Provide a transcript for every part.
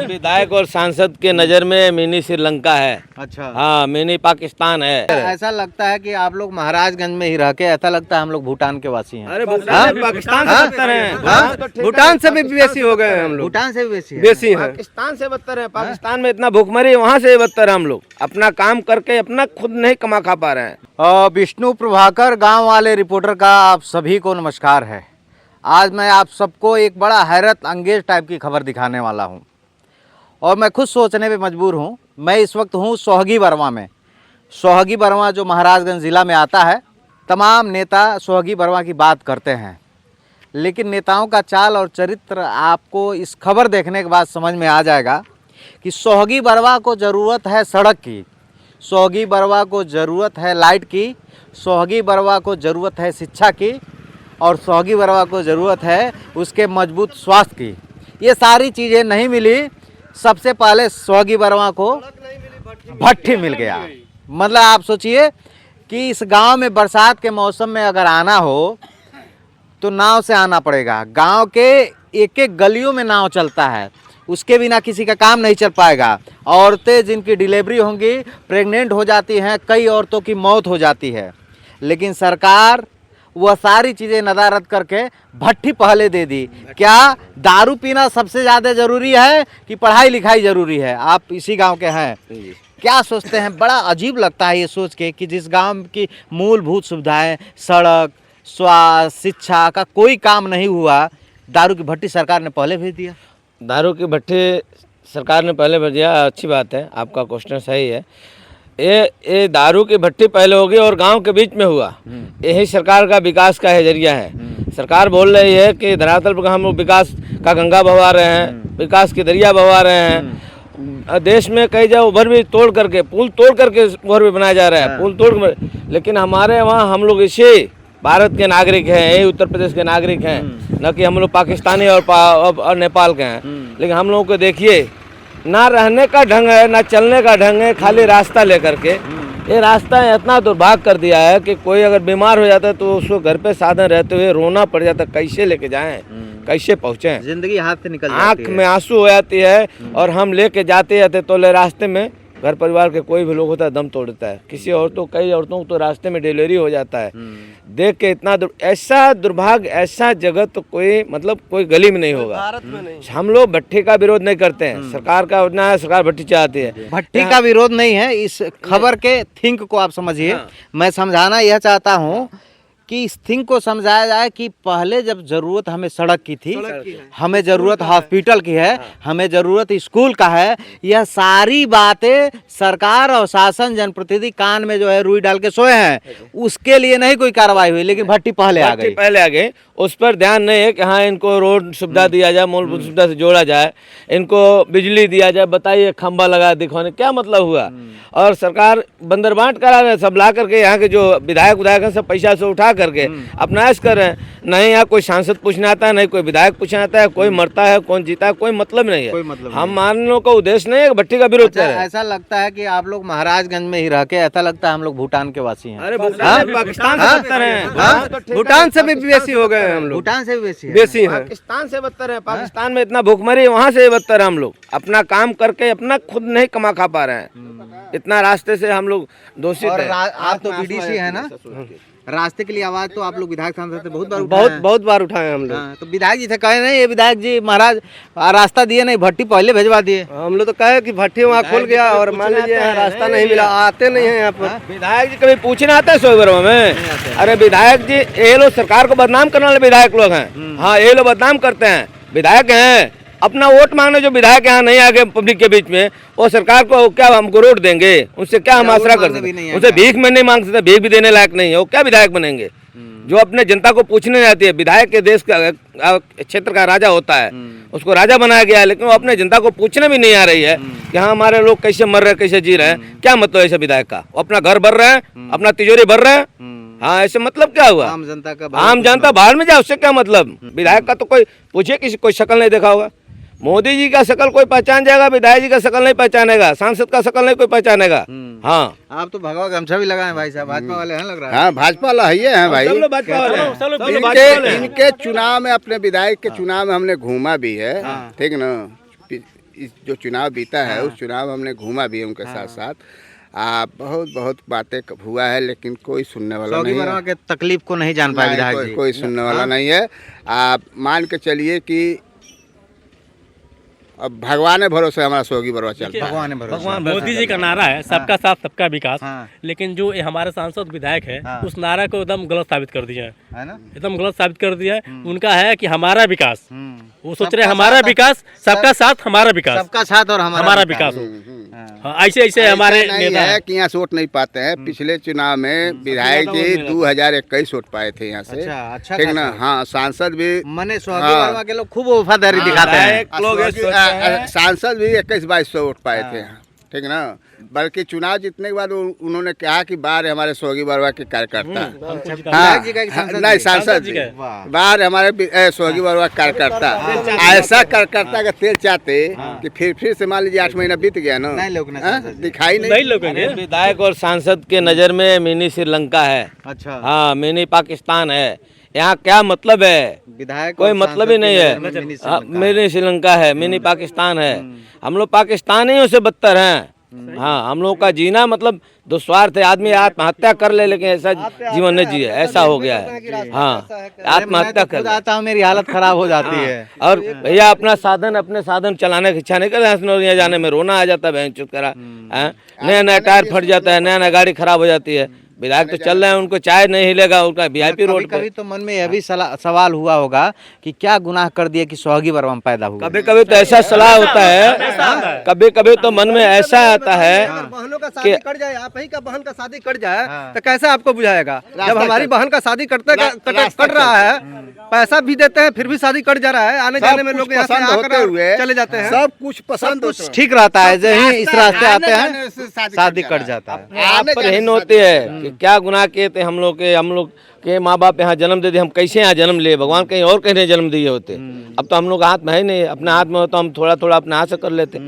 विधायक और सांसद के नजर में मिनी श्रीलंका है। अच्छा, हाँ, मिनी पाकिस्तान है। ऐसा लगता है कि आप लोग महाराजगंज में ही रह के, ऐसा लगता है हम लोग भूटान के वासी हैं। अरे पाकिस्तान से बदतर है, भूटान से भी बेसी हो गए हम लोग, भूटान से भी बेसी है। पाकिस्तान से बदतर है। पाकिस्तान में इतना भूखमरी, वहाँ से बदतर है। हम लोग अपना काम करके अपना खुद नहीं कमा खा पा रहे हैं। विष्णु प्रभाकर गांव वाले रिपोर्टर का आप सभी को नमस्कार है। आज मैं आप सबको एक बड़ा हैरत अंगेज टाइप की खबर दिखाने वाला हूं और मैं खुद सोचने पे मजबूर हूं। मैं इस वक्त हूं सोहगी बरवा में। सोहगी बरवा जो महाराजगंज ज़िला में आता है। तमाम नेता सोहगी बरवा की बात करते हैं, लेकिन नेताओं का चाल और चरित्र आपको इस खबर देखने के बाद समझ में आ जाएगा कि सोहगी बरवा को ज़रूरत है सड़क की, सोहगी बरवा को ज़रूरत है लाइट की, सोहगी बरवा को ज़रूरत है शिक्षा की और सोहगी बरवा को ज़रूरत है उसके मजबूत स्वास्थ्य की। ये सारी चीज़ें नहीं मिली। सबसे पहले सोहगी बरवा को भट्ठी मिल गया। मतलब आप सोचिए कि इस गांव में बरसात के मौसम में अगर आना हो तो नाव से आना पड़ेगा। गांव के एक एक गलियों में नाव चलता है, उसके बिना किसी का काम नहीं चल पाएगा। औरतें जिनकी डिलीवरी होंगी, प्रेग्नेंट हो जाती हैं, कई औरतों की मौत हो जाती है, लेकिन सरकार वह सारी चीज़ें नदारद करके भट्ठी पहले दे दी। क्या दारू पीना सबसे ज़्यादा ज़रूरी है कि पढ़ाई लिखाई ज़रूरी है? आप इसी गांव के हैं, क्या सोचते हैं? बड़ा अजीब लगता है ये सोच के कि जिस गांव की मूलभूत सुविधाएं, सड़क, स्वास्थ्य, शिक्षा का कोई काम नहीं हुआ, दारू की भट्टी सरकार ने पहले भेज दिया। दारू की भट्टी सरकार ने पहले भेज दिया। अच्छी बात है, आपका क्वेश्चन सही है। ये दारू की भट्टी पहले होगी और गांव के बीच में हुआ। यही सरकार का विकास का है जरिया है। सरकार बोल रही है कि धरातल पर हम लोग विकास का गंगा बहा रहे हैं, विकास की दरिया बहा रहे हैं। देश में कई जगह ओवरब्रिज तोड़ करके, पुल तोड़ करके ओवरब्रिज बनाया जा रहा है, पुल तोड़। लेकिन हमारे वहाँ हम लोग इसी भारत के नागरिक हैं, यही उत्तर प्रदेश के नागरिक हैं, न कि हम लोग पाकिस्तानी और नेपाल के हैं। लेकिन हम लोगों को देखिए, ना रहने का ढंग है, ना चलने का ढंग है, खाली रास्ता लेकर के। ये रास्ता इतना दुर्भाग्य कर दिया है कि कोई अगर बीमार हो जाता है तो उसको घर पे साधन रहते हुए रोना पड़ जाता है, कैसे लेके जाएं, कैसे पहुँचें। जिंदगी हाथ से निकल जाती आँख में आंसू हो जाती है। और हम लेके जाते जाते तो रास्ते में घर परिवार के कोई भी लोग होता है दम तोड़ देता है। कई औरतों को तो रास्ते में डिलीवरी हो जाता है। देख के इतना ऐसा दुर्भाग्य, ऐसा जगत तो कोई मतलब कोई गली में नहीं होगा। भारत में नहीं। हम लोग भट्टी का विरोध नहीं करते हैं, सरकार का उतना है, सरकार भट्टी चाहती है। भट्टी का विरोध नहीं है। इस खबर के थिंक को आप समझिए। मैं समझाना यह चाहता हूँ कि इस थिंग को समझाया जाए कि पहले जब ज़रूरत हमें सड़क की थी, हमें ज़रूरत हॉस्पिटल की है, हमें ज़रूरत स्कूल का है, यह सारी बातें सरकार और शासन जनप्रतिनिधि कान में जो है रुई डाल के सोए हैं। उसके लिए नहीं कोई कार्रवाई हुई, लेकिन भट्टी पहले आ गई। उस पर ध्यान नहीं है कि हाँ इनको रोड सुविधा दिया जाए, मूलभूत सुविधा से जोड़ा जाए, इनको बिजली दिया जाए। बताइए, खंबा लगा दिखाने क्या मतलब हुआ? और सरकार बंदर बांट करा रहे, सब ला करके यहाँ के जो विधायक हैं सब पैसा से उठा करके अपना ऐश कर रहे हैं। नहीं यहाँ कोई सांसद पूछने आता है, नहीं कोई विधायक पूछने आता है, कोई मरता है, कौन जीता है, कोई मतलब नहीं है। हम मानने का उद्देश्य नहीं है भट्टी का विरोध कर रहे हैं। ऐसा लगता है कि आप लोग महाराजगंज में ही रह के, ऐसा लगता है हम लोग भूटान के वासी हैं। अरे पाकिस्तान से बदतर है, भूटान से भी बेसी हो गए हम लोग, भूटान से भी बेसी है। पाकिस्तान से बदतर है। पाकिस्तान में इतना भूखमरी, वहाँ से बदतर है। हम लोग अपना काम करके अपना खुद नहीं कमा खा पा रहे हैं। इतना रास्ते से हम लोग दोषित हैं। आप तो बीडीसी है ना, रास्ते के लिए आवाज तो आप लोग विधायक सांसद से बहुत बार उठाए हम लोग। तो विधायक जी से कहे नहीं, ये विधायक जी महाराज रास्ता दिए नहीं, भट्टी पहले भेजवा दिए। हम लोग तो कहे कि भट्टी वहाँ खुल गया और मान लीजिए रास्ता नहीं मिला, आते नहीं है यहाँ पर। विधायक जी कभी पूछने आते हैं सोहगी में? अरे विधायक जी, ये लोग सरकार को बदनाम करने वाले विधायक लोग हैं। हाँ, ये लोग बदनाम करते हैं। विधायक हैं, अपना वोट मांगने जो विधायक यहाँ नहीं आ गए पब्लिक के बीच में, वो सरकार को क्या हमको वोट देंगे? उनसे क्या हम आसरा कर सकते हैं? उनसे भीख में नहीं मांग सकते, भीख भी देने लायक नहीं है, वो क्या विधायक बनेंगे? जो अपने जनता को पूछने नहीं आती है। विधायक के देश का क्षेत्र का राजा होता है, उसको राजा बनाया गया है, लेकिन वो अपने जनता को पूछने भी नहीं आ रही है कि हाँ हमारे लोग कैसे मर रहे हैं, कैसे जी रहे हैं। क्या मतलब ऐसे विधायक का? अपना घर भर रहे हैं, अपना तिजोरी भर रहे हैं। हाँ, ऐसे मतलब क्या हुआ? आम जनता बाहर में जाए, उससे क्या मतलब? विधायक का तो कोई पूछे, किसी कोई शक्ल नहीं देखा होगा। मोदी जी का शकल कोई पहचान जाएगा, विधायक जी का शकल नहीं पहचानेगा, सांसद का शकल नहीं कोई पहचानेगा। हाँ, आप तो भगवा गमछा भी लगाए भाई साहब, भाजपा वाले हैं लग रहा है। हाँ, भाजपा वाला है भाई। इनके चुनाव में, अपने विधायक के चुनाव में हमने घूमा भी है, ठीक ना। इस जो चुनाव बीता है उस चुनाव हमने घूमा भी है उनके साथ साथ। बहुत बहुत बातें हुआ है लेकिन कोई सुनने वाला सौगी नहीं वर्मा है। के तकलीफ को नहीं जान पाए विधायक जी। कोई सुनने वाला नहीं है। आप मान के चलिए कि अब भगवान है भरोसे हमारा सौगी वर्मा चलता है। भगवान है भरोसा। मोदी जी का नारा है सबका साथ सबका विकास, हाँ। लेकिन जो ये हमारे सांसद विधायक है हाँ। उस नारा को एकदम गलत साबित कर दिया है, है ना। एकदम गलत साबित कर दिया है। उनका है कि हमारा विकास, वो सोच रहे सबका हमारा साथ- विकास, सबका साथ हमारा विकास, सबका साथ और हमारा विकास हो। हाँ। हाँ, ऐसे ऐसे हमारे ऐसा नहीं नेता है हैं। कि यहाँ से वोट नहीं पाते हैं। पिछले चुनाव में विधायक जी 2021 वोट पाए थे यहाँ से। अच्छा ठीक ना। खासा। हाँ, सांसद भी मने सौगी हाँ। वर्मा के लोग खूब वफादारी दिखाते हैं। विधायक लोग ये सोचते हैं सांसद भी 21-2200 वोट पाए थे। ठीक ना। बल्कि चुनाव जीतने के बाद उन्होंने कहा कि बाहर हमारे सौगी वर्मा के कार्यकर्ता। विधायक जी का एक सांसद नहीं, जी। सांसद जी वाह। बाहर हमारे सौगी वर्मा कार्यकर्ता। ऐसा कार्यकर्ता का तेल चाहते कि फिर से मान लीजिए 8 महीना बीत गया ना, नहीं लोग ने हाँ, सांसद जी। दिखाई नहीं नहीं। लोगेंगे। विधायक और सांसद के नज़र में मिनी श्रीलंका है। अच्छा। हाँ, मिनी पाकिस्तान है। यहाँ क्या मतलब है? विधायक कोई और मतलब सांसद ही नहीं के है। नज़र में मिनी हाँ, श्रीलंका है। मिनी श्रीलंका है, मिनी पाकिस्तान है। हम लोग पाकिस्तानियों से बदतर हैं। हाँ, हम लोग का जीना मतलब दुस्वार्थ है। आदमी आत्महत्या कर ले लेकिन ऐसा जीवन नहीं जिए, ऐसा हो गया है। हाँ, आत्महत्या कर खुद ले। आता हूँ, मेरी हालत खराब हो जाती है। और भैया अपने साधन चलाने की इच्छा नहीं करते हैं। यहाँ जाने में रोना आ जाता है। बहन चुत करा नया नया टायर फट जाता है, नया नया गाड़ी खराब हो जाती है। विधायक तो चल रहे हैं, उनको चाय नहीं हिलेगा, उनका वीआईपी रोड पे। कभी तो मन में यह भी सवाल हुआ होगा कि क्या गुनाह कर दिया कि सौगी वर्मा में पैदा हुआ। कभी कभी तो ऐसा सलाह होता है, कभी कभी तो मन में ऐसा आता है बहनों का शादी कट जाए, आप ही का बहन का शादी कट जाए हाँ। तो कैसे आपको बुझाएगा? जब हमारी बहन का शादी कट रहा है, पैसा भी देते हैं फिर भी शादी कट जा रहा है। आने जाने में लोग यहाँ से पसंद होते आकर हुए चले जाते हैं। सब कुछ पसंद होता है। ठीक रहता है, जब ही इस रास्ते आते आने हैं से शादी शादी कट कट जा जाता है। आप पर हीन होती है कि क्या गुनाह किए थे हम लोग के माँ बाप यहाँ जन्म दे दिए, हम कैसे यहाँ जन्म लिए? भगवान कहीं और कहीं नहीं जन्म दिए होते। अब तो हम लोग हाथ में है नहीं, अपने हाथ में हो तो हम थोड़ा थोड़ा अपने हाथ से कर लेते,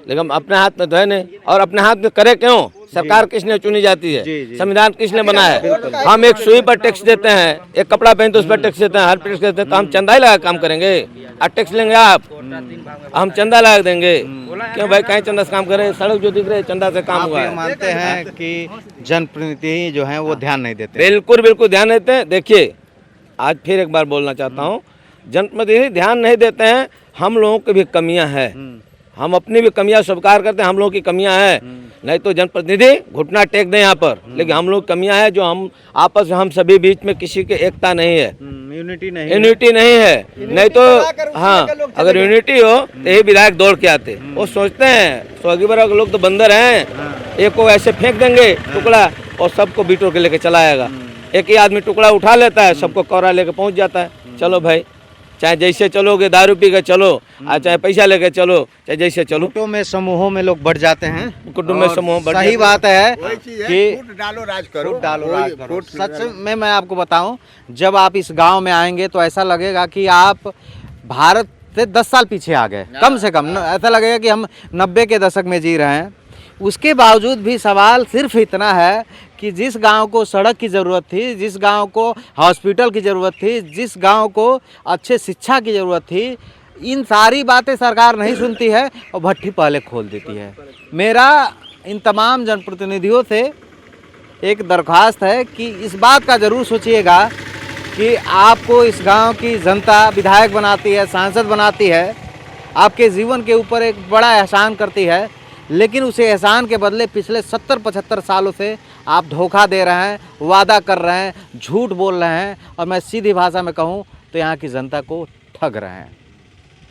लेकिन अपने हाथ में तो है नहीं। और अपने हाथ में करे क्यों? सरकार किसने चुनी जाती है? संविधान किसने बनाया है? हम एक सुई पर टैक्स देते हैं, एक कपड़ा पहनते तो उस पर टैक्स देते हैं, हर टैक्स देते हैं। तो हम चंदा ही लगा काम करेंगे? और टैक्स लेंगे आप, हम चंदा लगा देंगे क्यों भाई? कहीं चंदा से काम करे? सड़क जो दिख रही है चंदा से काम आप हुआ ये है। मानते हैं कि जनप्रतिनिधि जो हैं वो ध्यान नहीं देते? बिल्कुल बिल्कुल ध्यान देते हैं। देखिए, आज फिर एक बार बोलना चाहता हूँ, जनप्रतिनिधि ध्यान नहीं देते हैं। हम लोगों की भी कमियां हैं, हम अपनी भी कमियां स्वीकार करते हैं। हम लोगों की कमियां हैं, नहीं तो जनप्रतिनिधि घुटना टेक दें यहाँ पर, लेकिन हम लोग कमियां हैं जो हम आपस में, हम सभी बीच में किसी की एकता नहीं है, यूनिटी नहीं। यूनिटी नहीं है। नहीं तो हाँ, अगर यूनिटी हो तो यही विधायक दौड़ के आते। वो सोचते हैं सौगी वर्मा के लोग तो बंदर हैं, एक को ऐसे फेंक देंगे टुकड़ा और सबको बीटो के लेके चला आएगा। एक ही आदमी टुकड़ा उठा लेता है, सबको कौरा लेके पहुंच जाता है। चलो भाई, चाहे जैसे चलोगे, दारू पी के चलो, चाहे पैसा लेके चलो, चाहे जैसे चलो। गुटों में, समूहों में लोग बढ़ जाते हैं। कुटुंब में और समूह बढ़ सही जाते बात है वही चीज है, कि फूट डालो राज करो। फूट डालो वही राज करो। फूट सच में मैं आपको बताऊं, जब आप इस गांव में आएंगे तो ऐसा लगेगा कि आप भारत से 10 साल पीछे आ गए, कम से कम। ऐसा लगेगा कि हम 90 के दशक में जी रहे हैं। उसके बावजूद भी सवाल सिर्फ इतना है कि जिस गांव को सड़क की ज़रूरत थी, जिस गांव को हॉस्पिटल की ज़रूरत थी, जिस गांव को अच्छे शिक्षा की ज़रूरत थी, इन सारी बातें सरकार नहीं सुनती है और भट्टी पहले खोल देती है। मेरा इन तमाम जनप्रतिनिधियों से एक दरख्वास्त है कि इस बात का ज़रूर सोचिएगा कि आपको इस गांव की जनता विधायक बनाती है, सांसद बनाती है, आपके जीवन के ऊपर एक बड़ा एहसान करती है, लेकिन उसे एहसान के बदले पिछले 70-75 सालों से आप धोखा दे रहे हैं, वादा कर रहे हैं, झूठ बोल रहे हैं, और मैं सीधी भाषा में कहूँ तो यहाँ की जनता को ठग रहे हैं।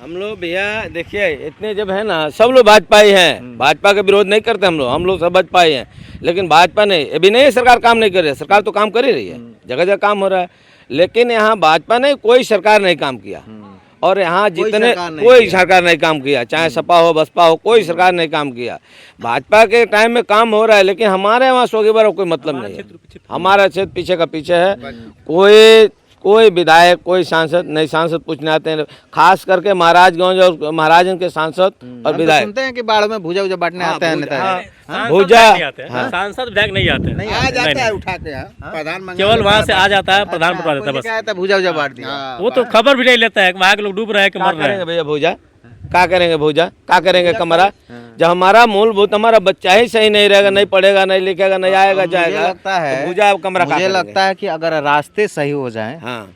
हम लोग भैया देखिए, इतने जब है ना, सब लोग भाजपा ही हैं, भाजपा का विरोध नहीं करते हम लोग सब भाजपा ही हैं। लेकिन भाजपा ने अभी नहीं, सरकार काम नहीं कर रही है, सरकार तो काम कर ही रही है, जगह जगह काम हो रहा है। लेकिन यहाँ भाजपा ने कोई सरकार नहीं काम किया, और यहाँ जितने कोई सरकार नहीं काम किया, चाहे सपा हो बसपा हो, कोई सरकार नहीं काम किया। भाजपा के टाइम में काम हो रहा है, लेकिन हमारे वहाँ सौगी वर्मा कोई मतलब नहीं है। हमारा क्षेत्र पीछे का पीछे है। कोई विधायक, कोई सांसद नहीं, सांसद पूछने आते हैं, खास करके महाराजगंज और महाराजगंज के सांसद और विधायक। सुनते हैं कि बाढ़ में भूजा उजा बांटने आते हैं नेता। भूजा सांसद विधायक नहीं आते हैं। आ जाता है उठा के प्रधानमंत्री, केवल वहाँ से आ जाता है, प्रधान बता देता है बस। क्या आता है, भूजा उजा बांट दिया। वो तो खबर भी नहीं लेता है कि वहाँ के लोग डूब रहे हैं कि मर रहे हैं। भैया भूजा क्या करेंगे भूजा, क्या करेंगे कमरा? जब हमारा मूलभूत हमारा बच्चा ही सही नहीं रहेगा, नहीं पढ़ेगा, नहीं लिखेगा, नहीं आएगा मुझे जाएगा, लगता है तो भूजा कमरा क्या मुझे करेंगे? लगता है कि अगर रास्ते सही हो जाएं हाँ,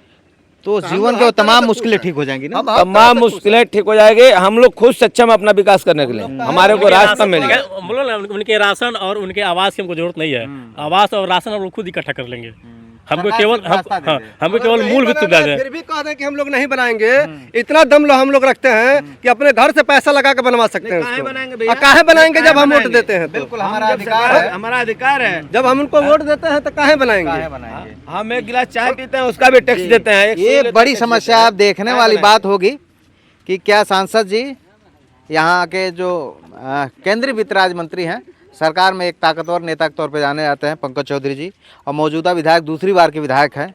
तो जीवन के तमाम मुश्किलें ठीक हो जाएंगी ना। तमाम मुश्किलें ठीक हो जाएगी। हम लोग खुद सक्षम अपना विकास करने के लिए, हमारे को रास्ता मिल जाए। बोलो ना, उनके राशन और उनके आवास की हमको जरूरत नहीं है। आवास और राशन हम लोग खुद इकट्ठा कर लेंगे। हमको केवल हमको केवल मूलभूत सुविधा दें। फिर भी कह दें कि हम लोग नहीं बनाएंगे, इतना दम हम लोग रखते हैं कि अपने घर से पैसा लगा के बनवा सकते हैं काहे उसको। बनाएंगे भैया? काहे बनाएंगे जब हम वोट देते हैं तो? बिल्कुल हमारा अधिकार है। हमारा अधिकार है। जब हम उनको वोट देते हैं तो काहे बनाएंगे? काहे बनाएंगे? हम एक गिलास चाय पीते हैं उसका भी टैक्स देते हैं। ये बड़ी समस्या आप देखने वाली बात होगी कि क्या सांसद जी यहाँ के जो केंद्रीय वित्त राज्य मंत्री हैं, सरकार में एक ताकतवर नेता के तौर पे जाने जाते हैं पंकज चौधरी जी, और मौजूदा विधायक दूसरी बार के विधायक हैं,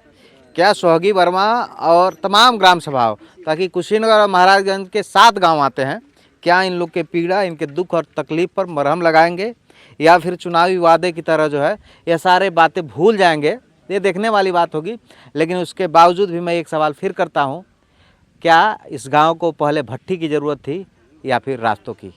क्या सोहगी वर्मा और तमाम ग्राम सभाओं, ताकि कुशीनगर और महाराजगंज के 7 गांव आते हैं, क्या इन लोग के पीड़ा, इनके दुख और तकलीफ पर मरहम लगाएंगे या फिर चुनावी वादे की तरह जो है ये सारे बातें भूल जाएंगे? ये देखने वाली बात होगी। लेकिन उसके बावजूद भी मैं एक सवाल फिर करता हूँ, क्या इस गांव को पहले भट्ठी की ज़रूरत थी या फिर रास्तों की?